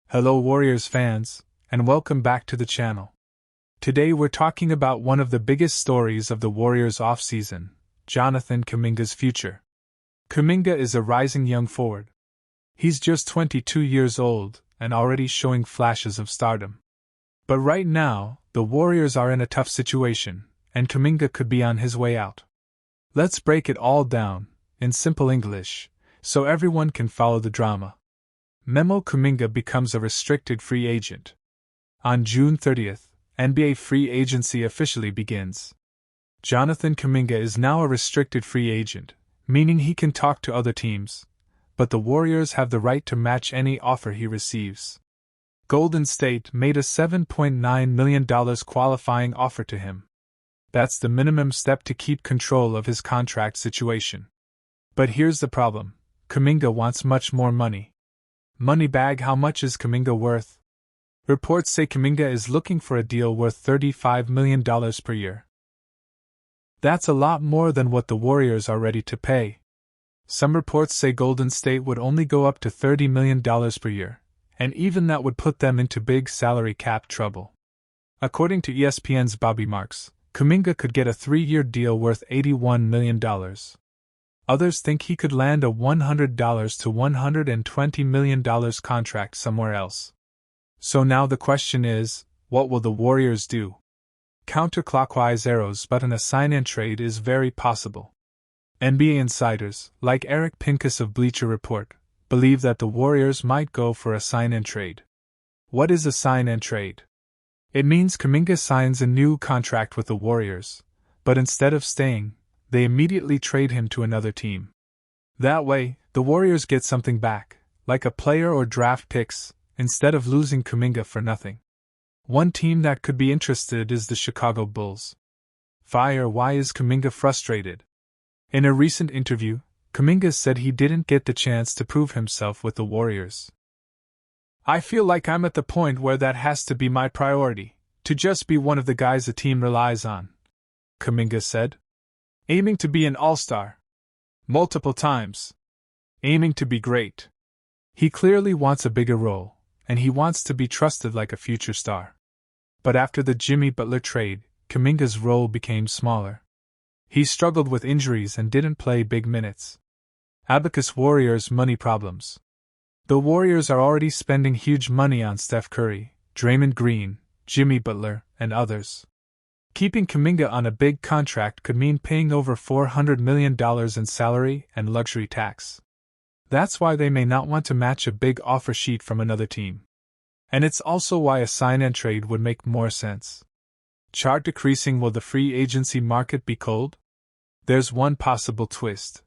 Hello Warriors fans, and welcome back to the channel. Today we're talking about one of the biggest stories of the Warriors offseason, Jonathan Kuminga's future. Kuminga is a rising young forward. He's just 22 years old and already showing flashes of stardom. But right now, the Warriors are in a tough situation, and Kuminga could be on his way out. Let's break it all down, in simple English, so everyone can follow the drama. Memo: Kuminga becomes a restricted free agent. On June 30th, NBA free agency officially begins. Jonathan Kuminga is now a restricted free agent, meaning he can talk to other teams, but the Warriors have the right to match any offer he receives. Golden State made a $7.9 million qualifying offer to him. That's the minimum step to keep control of his contract situation. But here's the problem: Kuminga wants much more money. Moneybag: how much is Kuminga worth? Reports say Kuminga is looking for a deal worth $35 million per year. That's a lot more than what the Warriors are ready to pay. Some reports say Golden State would only go up to $30 million per year, and even that would put them into big salary cap trouble. According to ESPN's Bobby Marks, Kuminga could get a 3-year deal worth $81 million. Others think he could land a $100 to $120 million contract somewhere else. So now the question is, what will the Warriors do? Counterclockwise arrows, but an sign-and trade is very possible. NBA insiders, like Eric Pincus of Bleacher Report, believe that the Warriors might go for a sign-and trade. What is a sign-and trade? It means Kuminga signs a new contract with the Warriors, but instead of staying, they immediately trade him to another team. That way, the Warriors get something back, like a player or draft picks, instead of losing Kuminga for nothing. One team that could be interested is the Chicago Bulls. Fire: why is Kuminga frustrated? In a recent interview, Kuminga said he didn't get the chance to prove himself with the Warriors. "I feel like I'm at the point where that has to be my priority, to just be one of the guys the team relies on," Kuminga said. "Aiming to be an all-star. Multiple times. Aiming to be great." He clearly wants a bigger role, and he wants to be trusted like a future star. But after the Jimmy Butler trade, Kuminga's role became smaller. He struggled with injuries and didn't play big minutes. Abacus: Warriors' money problems. The Warriors are already spending huge money on Steph Curry, Draymond Green, Jimmy Butler, and others. Keeping Kuminga on a big contract could mean paying over $400 million in salary and luxury tax. That's why they may not want to match a big offer sheet from another team. And it's also why a sign-and trade would make more sense. Chart decreasing: will the free agency market be cold? There's one possible twist.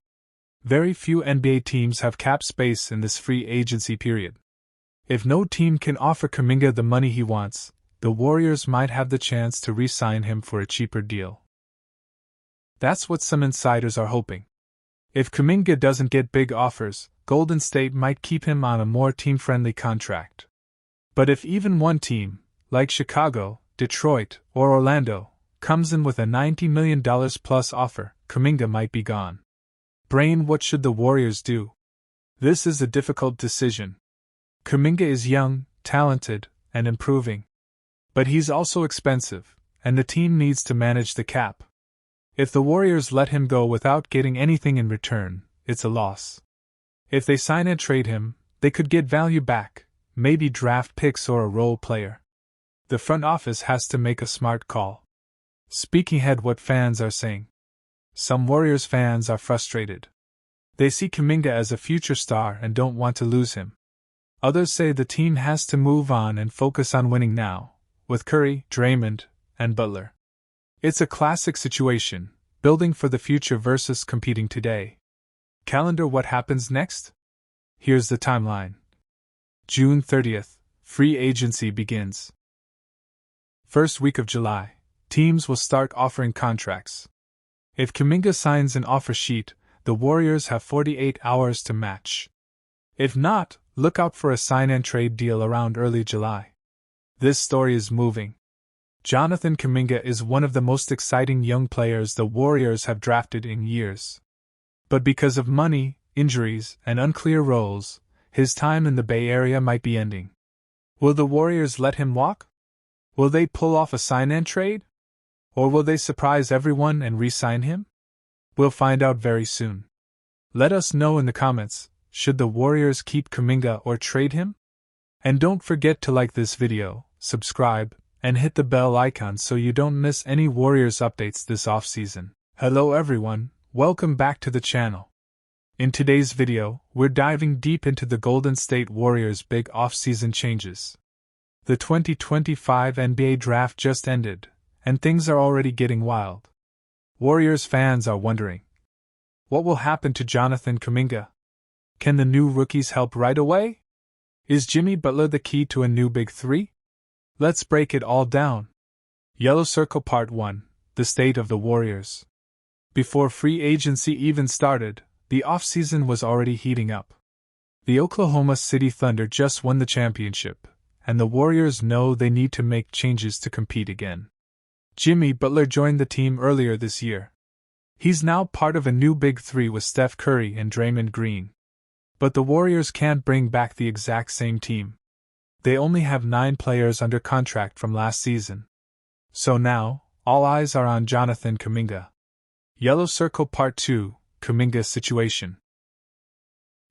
Very few NBA teams have cap space in this free agency period. If no team can offer Kuminga the money he wants, the Warriors might have the chance to re-sign him for a cheaper deal. That's what some insiders are hoping. If Kuminga doesn't get big offers, Golden State might keep him on a more team-friendly contract. But if even one team, like Chicago, Detroit, or Orlando, comes in with a $90 million plus offer, Kuminga might be gone. Brain: what should the Warriors do? This is a difficult decision. Kuminga is young, talented, and improving. But he's also expensive, and the team needs to manage the cap. If the Warriors let him go without getting anything in return, it's a loss. If they sign and trade him, they could get value back, maybe draft picks or a role player. The front office has to make a smart call. Speaking ahead: what fans are saying. Some Warriors fans are frustrated. They see Kuminga as a future star and don't want to lose him. Others say the team has to move on and focus on winning now, with Curry, Draymond, and Butler. It's a classic situation, building for the future versus competing today. Calendar: what happens next? Here's the timeline. June 30th, free agency begins. First week of July, teams will start offering contracts. If Kuminga signs an offer sheet, the Warriors have 48 hours to match. If not, look out for a sign-and-trade deal around early July. This story is moving. Jonathan Kuminga is one of the most exciting young players the Warriors have drafted in years. But because of money, injuries, and unclear roles, his time in the Bay Area might be ending. Will the Warriors let him walk? Will they pull off a sign-and trade? Or will they surprise everyone and re-sign him? We'll find out very soon. Let us know in the comments, should the Warriors keep Kuminga or trade him? And don't forget to like this video, subscribe, and hit the bell icon so you don't miss any Warriors updates this offseason. Hello everyone, welcome back to the channel. In today's video, we're diving deep into the Golden State Warriors' big offseason changes. The 2025 NBA Draft just ended, and things are already getting wild. Warriors fans are wondering, what will happen to Jonathan Kuminga? Can the new rookies help right away? Is Jimmy Butler the key to a new Big Three? Let's break it all down. Yellow Circle Part 1, The State of the Warriors. Before free agency even started, the offseason was already heating up. The Oklahoma City Thunder just won the championship, and the Warriors know they need to make changes to compete again. Jimmy Butler joined the team earlier this year. He's now part of a new Big Three with Steph Curry and Draymond Green. But the Warriors can't bring back the exact same team. They only have 9 players under contract from last season. So now, all eyes are on Jonathan Kuminga. Yellow Circle Part 2, Kuminga's situation.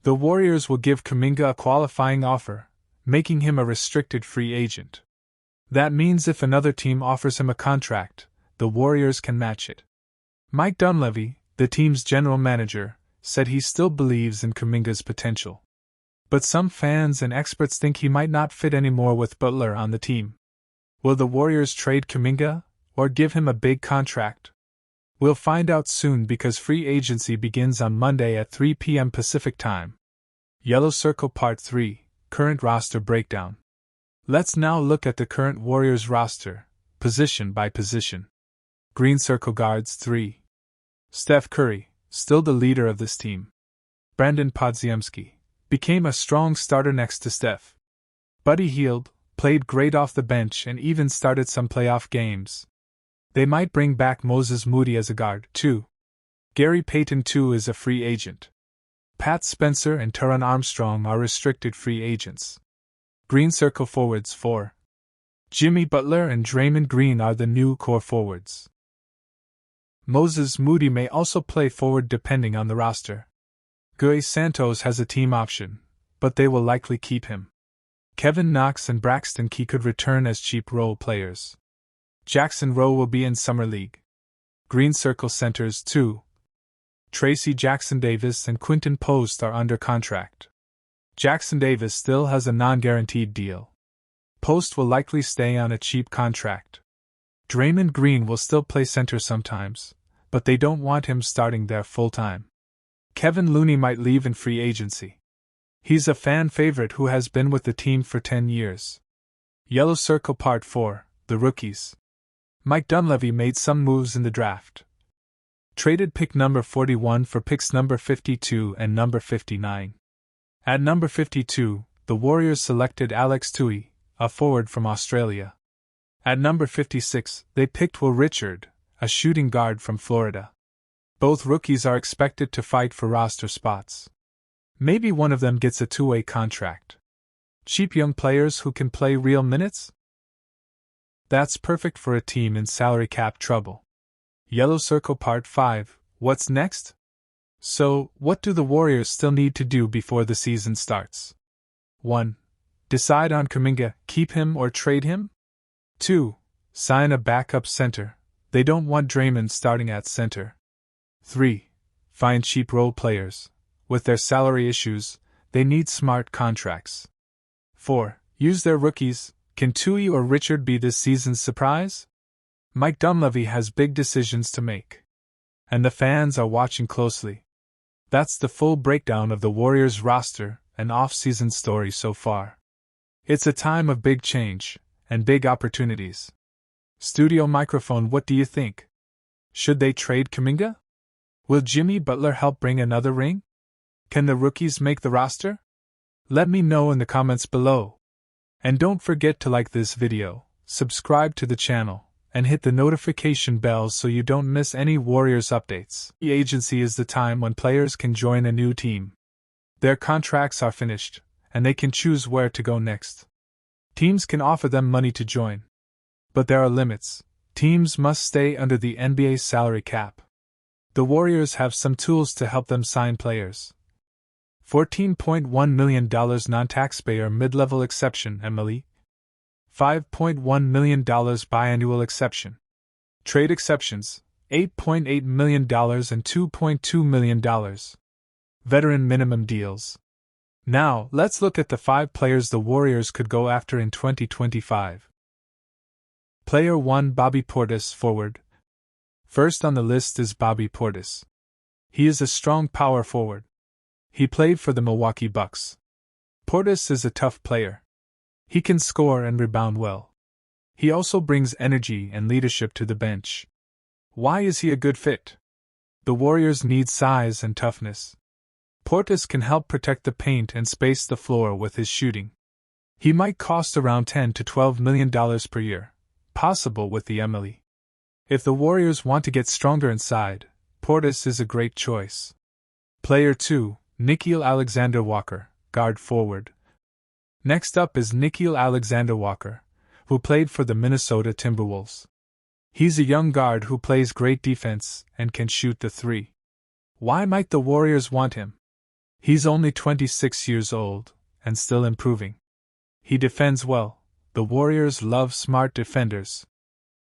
The Warriors will give Kuminga a qualifying offer, making him a restricted free agent. That means if another team offers him a contract, the Warriors can match it. Mike Dunleavy, the team's general manager, said he still believes in Kuminga's potential. But some fans and experts think he might not fit anymore with Butler on the team. Will the Warriors trade Kuminga, or give him a big contract? We'll find out soon because free agency begins on Monday at 3 p.m. Pacific Time. Yellow Circle Part 3, Current Roster Breakdown. Let's now look at the current Warriors roster, position by position. Green Circle Guards 3. Steph Curry, still the leader of this team. Brandon Podziemski became a strong starter next to Steph. Buddy Hield played great off the bench and even started some playoff games. They might bring back Moses Moody as a guard, too. Gary Payton, too, is a free agent. Pat Spencer and Taron Armstrong are restricted free agents. Green Circle Forwards 4. Jimmy Butler and Draymond Green are the new core forwards. Moses Moody may also play forward depending on the roster. Guy Santos has a team option, but they will likely keep him. Kevin Knox and Braxton Key could return as cheap role players. Jackson Rowe will be in Summer League. Green Circle Centers 2. Tracy Jackson Davis and Quinton Post are under contract. Jackson Davis still has a non-guaranteed deal. Post will likely stay on a cheap contract. Draymond Green will still play center sometimes, but they don't want him starting there full-time. Kevin Looney might leave in free agency. He's a fan favorite who has been with the team for 10 years. Yellow Circle Part 4, The Rookies. Mike Dunleavy made some moves in the draft. Traded pick number 41 for picks number 52 and number 59. At number 52, the Warriors selected Alex Tui, a forward from Australia. At number 56, they picked Will Richard, a shooting guard from Florida. Both rookies are expected to fight for roster spots. Maybe one of them gets a two-way contract. Cheap young players who can play real minutes? That's perfect for a team in salary cap trouble. Yellow Circle Part 5, What's next? So, what do the Warriors still need to do before the season starts? 1. Decide on Kuminga, keep him or trade him? 2. Sign a backup center. They don't want Draymond starting at center. 3. Find cheap role players. With their salary issues, they need smart contracts. 4. Use their rookies. Can Tui or Richard be this season's surprise? Mike Dunleavy has big decisions to make. And the fans are watching closely. That's the full breakdown of the Warriors roster and off-season story so far. It's a time of big change and big opportunities. Studio Microphone, what do you think? Should they trade Kuminga? Will Jimmy Butler help bring another ring? Can the rookies make the roster? Let me know in the comments below. And don't forget to like this video, subscribe to the channel, and hit the notification bell so you don't miss any Warriors updates. Free agency is the time when players can join a new team. Their contracts are finished, and they can choose where to go next. Teams can offer them money to join. But there are limits. Teams must stay under the NBA's salary cap. The Warriors have some tools to help them sign players. $14.1 million non-taxpayer mid-level exception MLE. $5.1 million biannual exception. Trade exceptions, $8.8 million and $2.2 million. Veteran minimum deals. Now, let's look at the 5 players the Warriors could go after in 2025. Player 1 Bobby Portis, forward. First on the list is Bobby Portis. He is a strong power forward. He played for the Milwaukee Bucks. Portis is a tough player. He can score and rebound well. He also brings energy and leadership to the bench. Why is he a good fit? The Warriors need size and toughness. Portis can help protect the paint and space the floor with his shooting. He might cost around $10 to $12 million per year, possible with the MLE. If the Warriors want to get stronger inside, Portis is a great choice. Player 2, Nickeil Alexander-Walker, guard forward. Next up is Nickeil Alexander-Walker, who played for the Minnesota Timberwolves. He's a young guard who plays great defense and can shoot the three. Why might the Warriors want him? He's only 26 years old, and still improving. He defends well. The Warriors love smart defenders.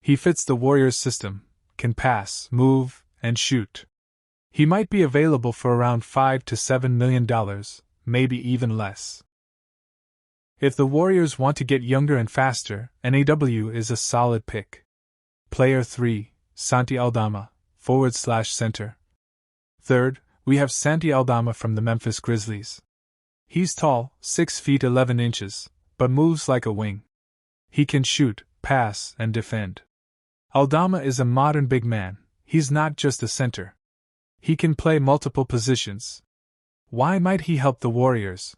He fits the Warriors' system, can pass, move, and shoot. He might be available for around $5 to $7 million, maybe even less. If the Warriors want to get younger and faster, NAW is a solid pick. Player 3, Santi Aldama, forward/center. Third, we have Santi Aldama from the Memphis Grizzlies. He's tall, 6 feet 11 inches, but moves like a wing. He can shoot, pass, and defend. Aldama is a modern big man. He's not just a center. He can play multiple positions. Why might he help the Warriors?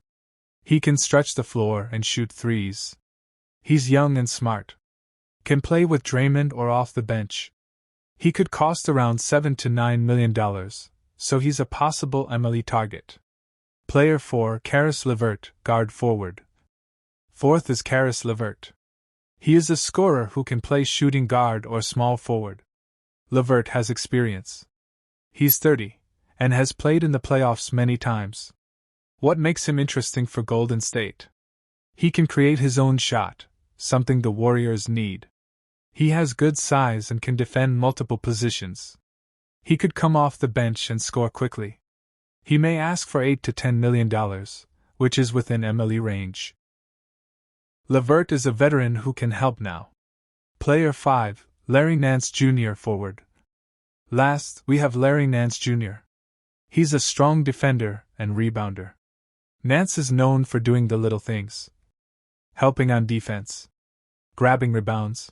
He can stretch the floor and shoot threes. He's young and smart. Can play with Draymond or off the bench. He could cost around $7 to $9 million, so he's a possible MLE target. Player 4 Caris LeVert, guard forward. Fourth is Caris LeVert. He is a scorer who can play shooting guard or small forward. LeVert has experience. He's 30, and has played in the playoffs many times. What makes him interesting for Golden State? He can create his own shot, something the Warriors need. He has good size and can defend multiple positions. He could come off the bench and score quickly. He may ask for $8 to $10 million, which is within MLE range. LeVert is a veteran who can help now. Player 5, Larry Nance Jr. forward. Last, we have Larry Nance Jr. He's a strong defender and rebounder. Nance is known for doing the little things. Helping on defense. Grabbing rebounds.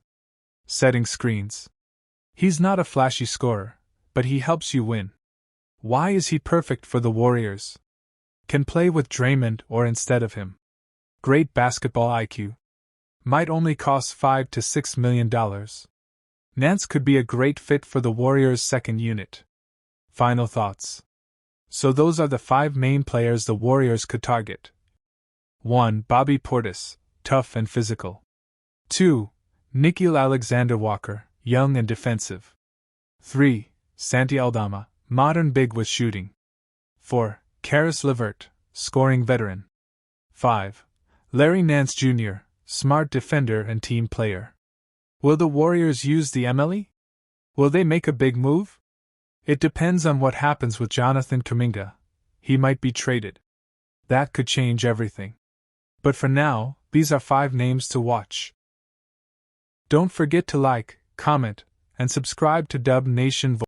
Setting screens. He's not a flashy scorer, but he helps you win. Why is he perfect for the Warriors? Can play with Draymond or instead of him. Great basketball IQ. Might only cost $5 to $6 million. Nance could be a great fit for the Warriors' second unit. Final thoughts. So those are the 5 main players the Warriors could target. 1. Bobby Portis, tough and physical. 2. Nickeil Alexander-Walker, young and defensive. 3. Santi Aldama, modern big with shooting. 4. Caris LeVert, scoring veteran. 5. Larry Nance Jr., smart defender and team player. Will the Warriors use the MLE? Will they make a big move? It depends on what happens with Jonathan Kuminga. He might be traded. That could change everything. But for now, these are 5 names to watch. Don't forget to like, comment, and subscribe to Dub Nation Voice.